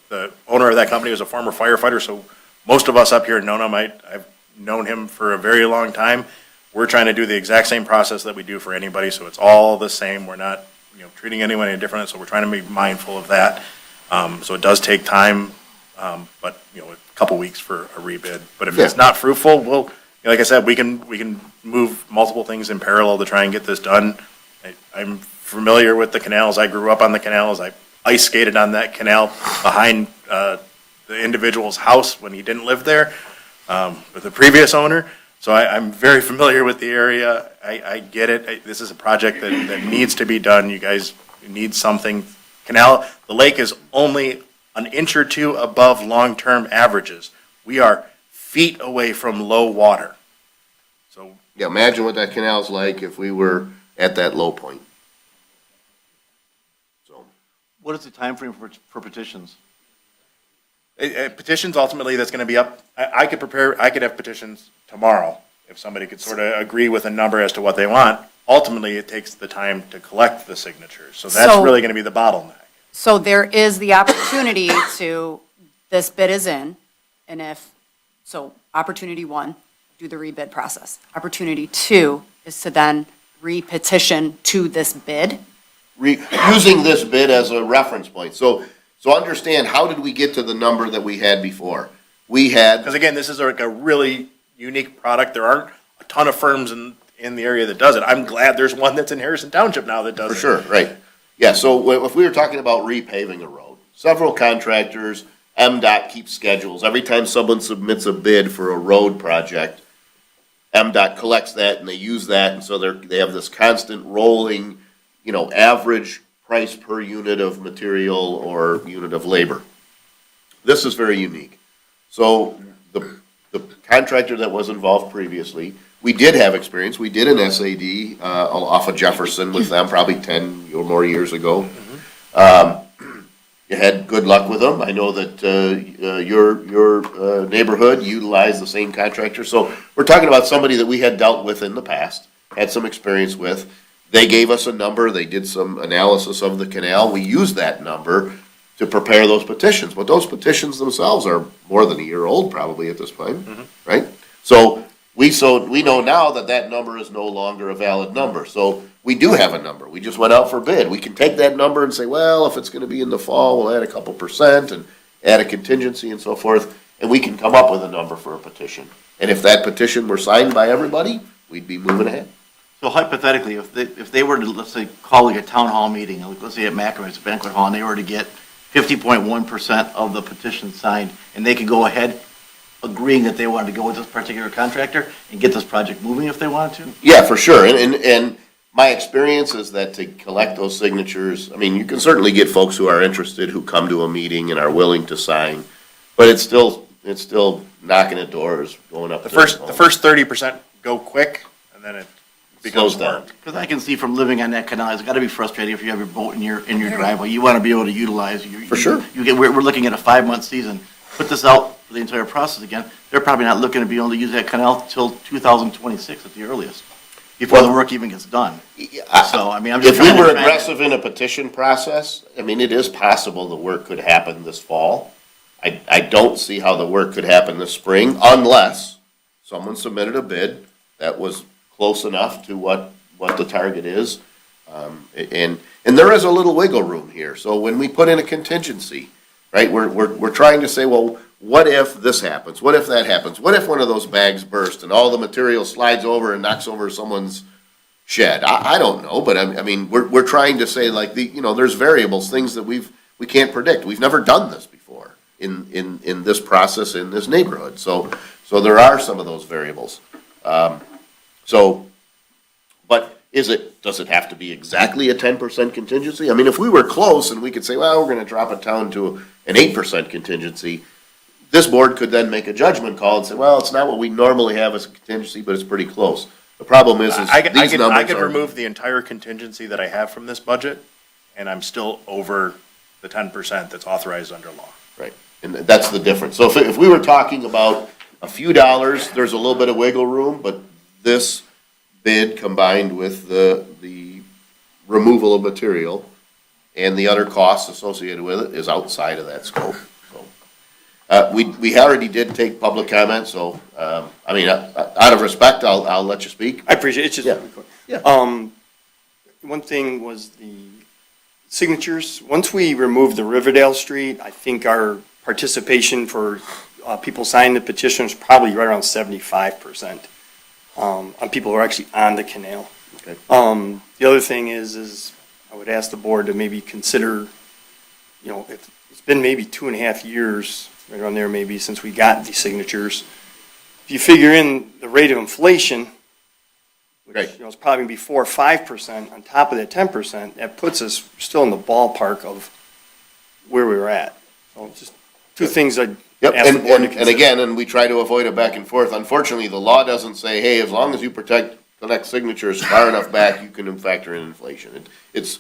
the owner of that company was a former firefighter, so most of us up here know him. I've known him for a very long time. We're trying to do the exact same process that we do for anybody, so it's all the same. We're not, treating anyone any different, so we're trying to be mindful of that. So it does take time, but, a couple weeks for a rebid. But if it's not fruitful, like I said, we can move multiple things in parallel to try and get this done. I'm familiar with the canals. I grew up on the canals. I ice skated on that canal behind the individual's house when he didn't live there with the previous owner. So I'm very familiar with the area. I get it. This is a project that needs to be done. You guys need something. The lake is only an inch or two above long-term averages. We are feet away from low water. So Yeah, imagine what that canal's like if we were at that low point. So, What is the timeframe for petitions? petitions ultimately that's gonna be up, I could have petitions tomorrow if somebody could sort of agree with a number as to what they want. Ultimately, it takes the time to collect the signatures, so that's So- really gonna be the bottleneck. So there is the opportunity to, this bid is in, and so opportunity one, do the rebid process. Opportunity two is to then re-petition to this bid. using this bid as a reference point. So understand, how did we get to the number that we had before? We had, Because again, this is like a really unique product. There aren't a ton of firms in the area that does it. I'm glad there's one that's in Harrison Township now that does for it. sure, right. Yeah, so if we were talking about repaving a road, several contractors, MDOT keeps schedules. Every time someone submits a bid for a road project, MDOT collects that and they use that, and so they have this constant rolling, average price per unit of material or unit of labor. This is very unique. So the contractor that was involved previously, we did have experience. We did an SAD off of Jefferson with them probably 10 or more years ago. You had good luck with them. I know that your neighborhood utilized the same contractor. So we're talking about somebody that we had dealt with in the past, had some experience with. They gave us a number. They did some analysis of the canal. We used that number to prepare those petitions. But those petitions themselves are more than a year old probably at this point, right? So we know now that number is no longer a valid number. So we do have a number. We just went out for bid. We can take that number and say, well, if it's gonna be in the fall, we'll add a couple percent and add a contingency and so forth, and we can come up with a number for a petition. And if that petition were signed by everybody, we'd be moving ahead. So hypothetically, if they were to, let's say, call like a town hall meeting, like let's say at Macrami's Banquet Hall, and they were to get 50.1% of the petition signed, and they could go ahead agreeing that they wanted to go with this particular contractor and get this project moving if they wanted to? Yeah, for sure. And my experience is that to collect those signatures, I mean, you can certainly get folks who are interested, who come to a meeting and are willing to sign, but it's still knocking at doors, going up. The first 30% go quick, and then it becomes Slows down. work. Because I can see from living on that canal, it's got to be frustrating if you have your boat in your driveway. You want to be able to utilize. For sure. We're looking at a 5-month season. Put this out for the entire process again. They're probably not looking to be able to use that canal till 2026 at the earliest, before the work even gets done. So, I mean, I'm just If we trying to were track it. aggressive in a petition process, I mean, it is possible the work could happen this fall. I don't see how the work could happen this spring unless someone submitted a bid that was close enough to what the target is. And there is a little wiggle room here. So when we put in a contingency, right, we're trying to say, well, what if this happens? What if that happens? What if one of those bags bursts and all the material slides over and knocks over someone's shed? I don't know, but I mean, we're trying to say like there's variables, things that we can't predict. We've never done this before in this process in this neighborhood. So there are some of those variables. But does it have to be exactly a 10% contingency? I mean, if we were close and we could say, well, we're gonna drop it down to an 8% contingency, this board could then make a judgment call and say, well, it's not what we normally have as a contingency, but it's pretty close. The problem is I could numbers are. remove the entire contingency that I have from this budget, and I'm still over the 10% that's authorized under law. Right, and that's the difference. So if we were talking about a few dollars, there's a little bit of wiggle room, but this bid combined with the removal of material and the other costs associated with it is outside of that scope. So we already did take public comment, so, I mean, out of respect, I'll let you speak. I appreciate it. It's just, Yeah. one thing was the signatures. Once we remove the Riverdale Street, I think our participation for people signing the petition is probably right around 75%, on people who are actually on the canal. Okay. The other thing is I would ask the board to maybe consider, if it's been maybe 2.5 years, right around there maybe, since we got these signatures. If you figure in the rate of inflation, which, Right. is probably gonna be 4 or 5% on top of that 10%, that puts us still in the ballpark of where we were at. So just two things I'd Yep, ask the board to and consider. again, we try to avoid a back and forth. Unfortunately, the law doesn't say, hey, as long as you collect signatures far enough back, you can factor in inflation. It's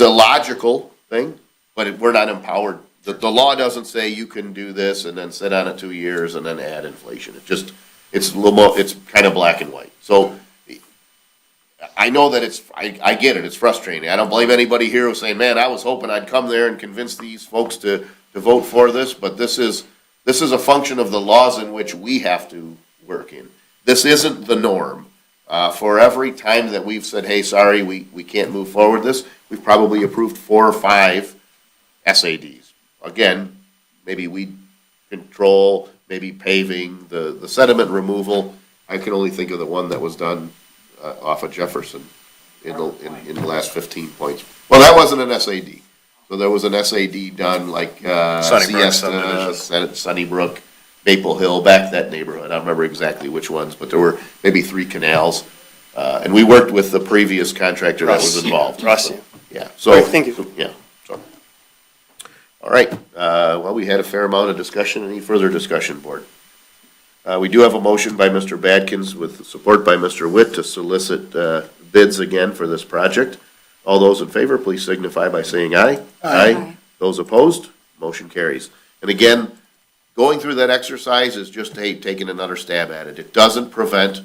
a logical thing, but we're not empowered. The law doesn't say you can do this and then sit on it 2 years and then add inflation. It's a little more, it's kind of black and white. So I know that I get it, it's frustrating. I don't blame anybody here who's saying, man, I was hoping I'd come there and convince these folks to vote for this, but this is a function of the laws in which we have to work in. This isn't the norm. For every time that we've said, hey, sorry, we can't move forward this, we've probably approved 4 or 5 SADs. Again, maybe weed control, maybe paving, the sediment removal. I can only think of the one that was done off of Jefferson in the last 15 points. Well, that wasn't an SAD. So there was an SAD done like Sunnybrook Siesta, Sunnybrook, Maple Hill, back that neighborhood. I don't remember exactly which ones, but there were maybe 3 canals. And we worked with the previous contractor that was involved. Russ. Yeah, so. All right, thank you. Yeah, so. All right, well, we had a fair amount of discussion. Any further discussion, board? We do have a motion by Mr. Badkins with support by Mr. Witt to solicit bids again for this project. All those in favor, please signify by saying aye. Aye. Those opposed, motion carries. And again, going through that exercise is just, hey, taking another stab at it. It doesn't prevent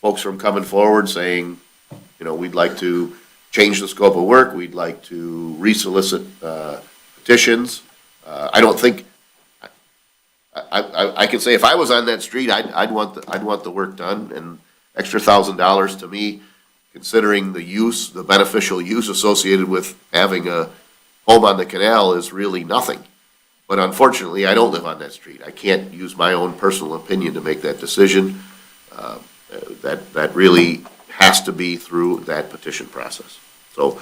folks from coming forward saying, we'd like to change the scope of work, we'd like to resolicit petitions. I don't think, I can say if I was on that street, I'd want the work done, and extra $1,000 to me, considering the beneficial use associated with having a home on the canal is really nothing. But unfortunately, I don't live on that street. I can't use my own personal opinion to make that decision. That really has to be through that petition process. So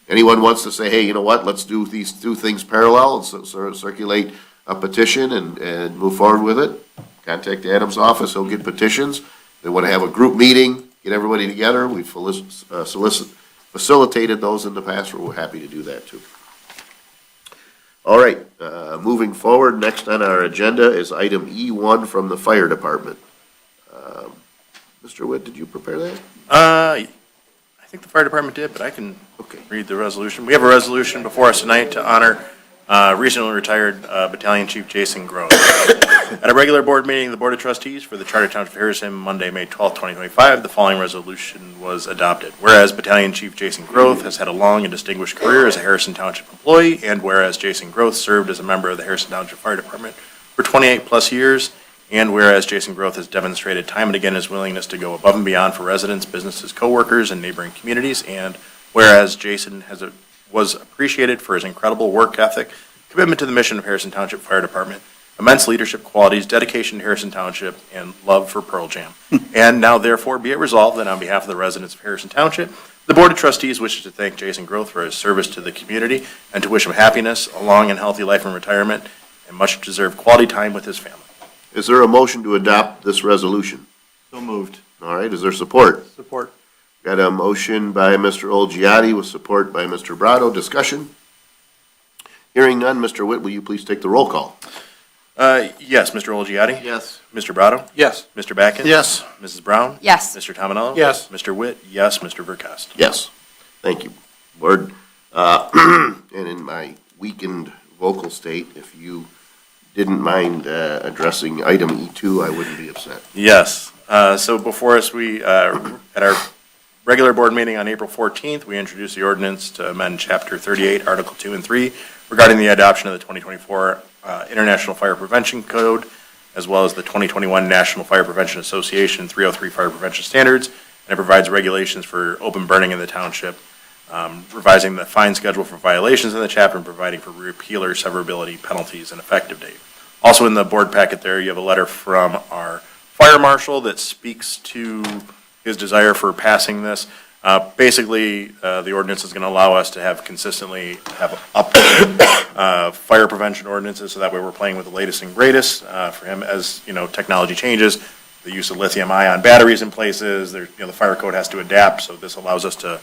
anyone wants to say, hey, you know what, let's do these 2 things parallel and circulate a petition and move forward with it, contact Adam's office, he'll get petitions. They want to have a group meeting, get everybody together. We've facilitated those in the past, we're happy to do that too. All right, moving forward, next on our agenda is item E1 from the fire department. Mr. Witt, did you prepare that? I think the fire department did, but I can read the resolution. We have a resolution before us tonight to honor recently retired Battalion Chief Jason Gross. At a regular board meeting, the Board of Trustees for the Charter Township of Harrison, Monday, May 12, 2025, the following resolution was adopted. Whereas Battalion Chief Jason Groth has had a long and distinguished career as a Harrison Township employee, and whereas Jason Groth served as a member of the Harrison Township Fire Department for 28-plus years, And whereas Jason Groth has demonstrated time and again his willingness to go above and beyond for residents, businesses, coworkers, and neighboring communities. And whereas Jason was appreciated for his incredible work ethic, commitment to the mission of Harrison Township Fire Department, immense leadership qualities, dedication to Harrison Township, and love for Pearl Jam. And now therefore be it resolved that on behalf of the residents of Harrison Township, the Board of Trustees wishes to thank Jason Groth for his service to the community and to wish him happiness, a long and healthy life in retirement, and much deserved quality time with his family. Is there a motion to adopt this resolution? So moved. All right, is there support? Support. Got a motion by Mr. Olgiati with support by Mr. Brado. Discussion? Hearing none, Mr. Witt, will you please take the roll call? Yes, Mr. Olgiati? Yes. Mr. Brado? Yes. Mr. Backens? Yes. Mrs. Brown? Yes. Mr. Tominello? Yes. Mr. Witt? Yes. Mr. Verkast? Yes. Thank you, Board. And in my weakened vocal state, if you didn't mind addressing item E2, I wouldn't be upset. Yes. So before us, we, at our regular board meeting on April 14th, we introduced the ordinance to amend Chapter 38, Article 2 and 3, regarding the adoption of the 2024 International Fire Prevention Code, as well as the 2021 National Fire Prevention Association 303 Fire Prevention Standards, and it provides regulations for open burning in the township, revising the fine schedule for violations in the chapter, and providing for repeal or severability penalties and effective date. Also in the board packet there, you have a letter from our fire marshal that speaks to his desire for passing this. Basically, the ordinance is going to allow us to have consistently have updated fire prevention ordinances, so that way we're playing with the latest and greatest for him as, technology changes. The use of lithium-ion batteries in places, the fire code has to adapt, so this allows us to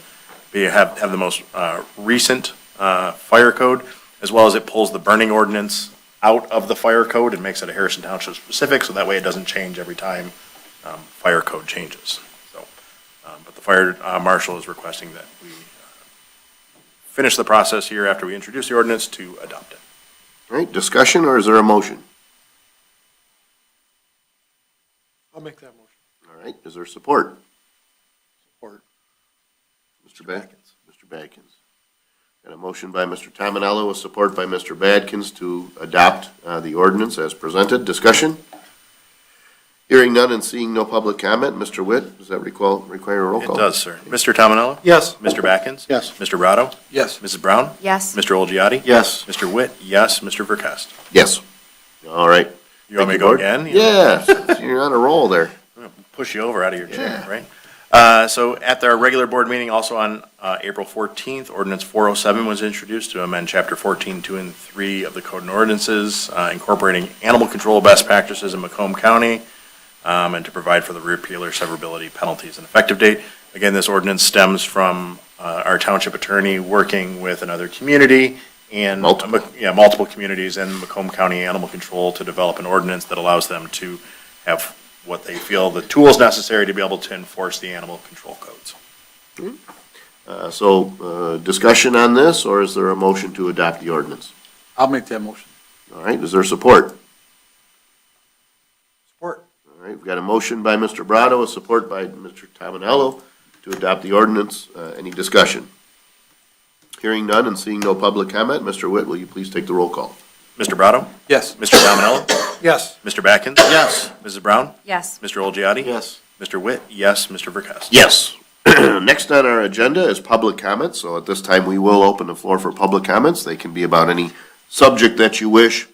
have the most recent fire code, as well as it pulls the burning ordinance out of the fire code and makes it a Harrison Township specific, so that way it doesn't change every time fire code changes. So, but the fire marshal is requesting that we finish the process here after we introduce the ordinance to adopt it. All right, discussion, or is there a motion? I'll make that motion. All right, is there support? Support. Mr. Badkins. Mr. Badkins. Got a motion by Mr. Tominello with support by Mr. Badkins to adopt the ordinance as presented. Discussion? Hearing none and seeing no public comment, Mr. Witt, does that require a roll It call? does, sir. Mr. Tominello? Yes. Mr. Backens? Yes. Mr. Brado? Yes. Mrs. Brown? Yes. Mr. Olgiati? Yes. Mr. Witt? Yes. Mr. Verkast? Yes. All right. You want me Thank to go Board. again? Yeah, you're on a roll there. I'm gonna push you over out of your chair, Yeah. right? So at our regular board meeting, also on April 14th, ordinance 407 was introduced to amend Chapter 14, 2, and 3 of the Code and Ordinances, incorporating animal control best practices in Macomb County, and to provide for the repeal or severability penalties and effective date. Again, this ordinance stems from our township attorney working with another community and multiple communities in Macomb County Animal Control to develop an ordinance that allows them to have what they feel the tools necessary to be able to enforce the animal control codes. Discussion on this, or is there a motion to adopt the ordinance? I'll make that motion. All right, is there support? Support. All right, we've got a motion by Mr. Brado, with support by Mr. Tominello to adopt the ordinance. Any discussion? Hearing none and seeing no public comment, Mr. Witt, will you please take the roll call? Mr. Brado? Yes. Mr. Tominello? Yes. Mr. Backens? Yes. Mrs. Brown? Yes. Mr. Olgiati? Yes. Mr. Witt? Yes. Mr. Verkast? Yes. Next on our agenda is public comments, so at this time, we will open the floor for public comments. They can be about any subject that you wish.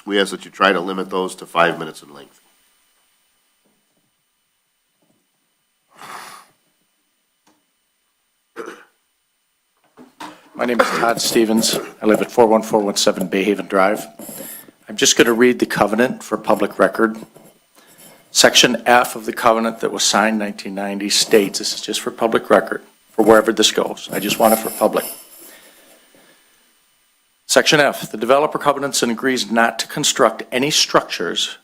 We ask that you try to limit those to 5 minutes in length. My name is Todd Stevens. I live at 41417 Bay Haven Drive. I'm just going to read the covenant for public record. Section F of the covenant that was signed 1990 states, this is just for public record, for wherever this goes. I just want it for public. Section F, the developer covenants and agrees not to construct any structures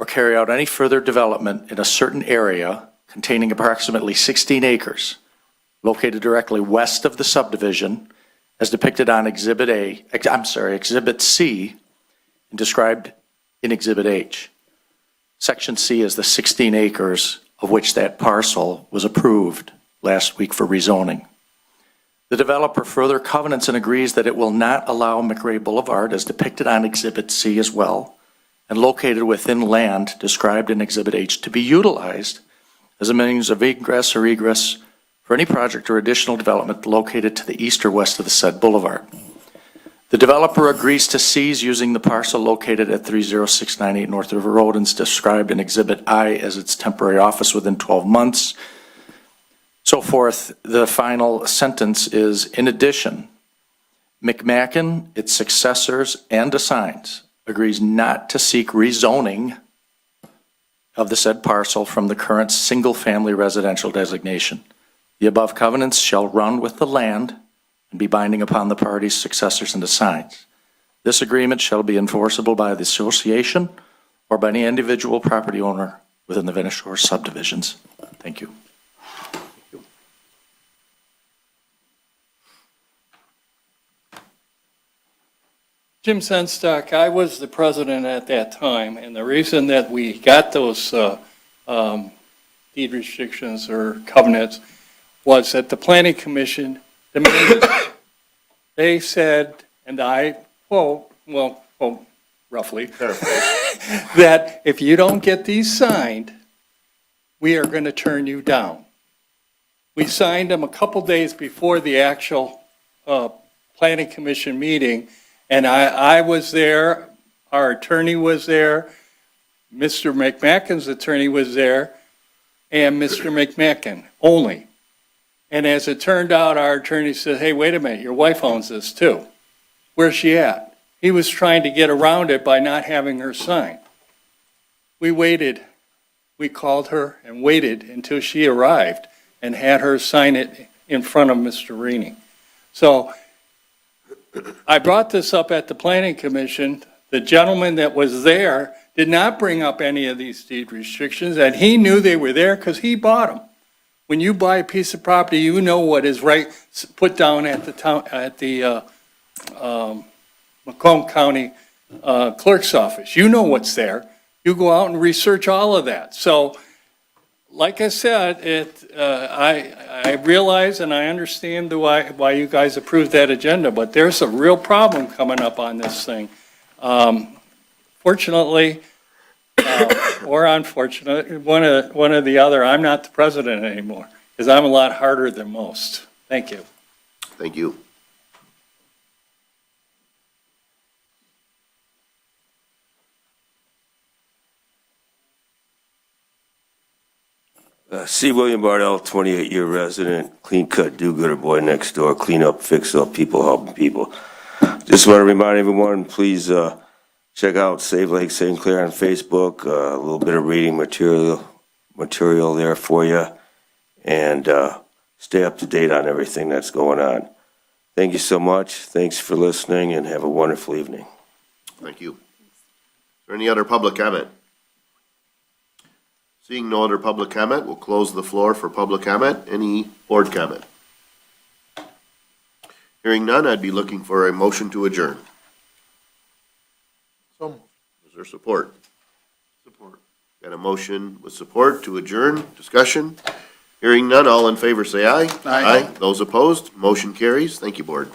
or carry out any further development in a certain area containing approximately 16 acres located directly west of the subdivision as depicted on Exhibit C and described in Exhibit H. Section C is the 16 acres of which that parcel was approved last week for rezoning. The developer further covenants and agrees that it will not allow McRae Boulevard as depicted on Exhibit C as well and located within land described in Exhibit H to be utilized as a means of ingress or egress for any project or additional development located to the east or west of the said boulevard. The developer agrees to seize using the parcel located at 30698 North River Road and is described in Exhibit I as its temporary office within 12 months. So forth, the final sentence is, in addition, McMacken, its successors, and assigns agrees not to seek rezoning of the said parcel from the current single-family residential designation. The above covenants shall run with the land and be binding upon the parties, successors, and assigns. This agreement shall be enforceable by the association or by any individual property owner within the Venice Shores subdivisions. Thank you. Jim Senstock, I was the president at that time, and the reason that we got those deed restrictions or covenants was that the planning commission demanded, they said, and I quote roughly, that if you don't get these signed, we are going to turn you down. We signed them a couple days before the actual planning commission meeting, and I was there, our attorney was there, Mr. McMacken's attorney was there, and Mr. McMacken only. And as it turned out, our attorney said, hey, wait a minute, your wife owns this too. Where's she at? He was trying to get around it by not having her sign. We waited. We called her and waited until she arrived and had her sign it in front of Mr. Reaney. So I brought this up at the planning commission. The gentleman that was there did not bring up any of these deed restrictions, and he knew they were there because he bought them. When you buy a piece of property, you know what is right, put down at the town, at the Macomb County clerk's office. You know what's there. You go out and research all of that. So, like I said, I realize and I understand why you guys approved that agenda, but there's a real problem coming up on this thing. Fortunately, or unfortunately, one or the other, I'm not the president anymore, because I'm a lot harder than most. Thank you. Thank you. C. William Bardell, 28-year resident, clean cut, do-gooder boy next door, clean up, fix up, people helping people. Just want to remind everyone, please check out Save Lake St. Clair on Facebook, a little bit of reading material there for you, and stay up to date on everything that's going on. Thank you so much. Thanks for listening, and have a wonderful evening. Thank you. Is there any other public comment? Seeing no other public comment, we'll close the floor for public comment. Any board comment? Hearing none, I'd be looking for a motion to adjourn. Is there support? Support. Got a motion with support to adjourn. Discussion? Hearing none, all in favor say aye. Aye. Those opposed, motion carries. Thank you, board.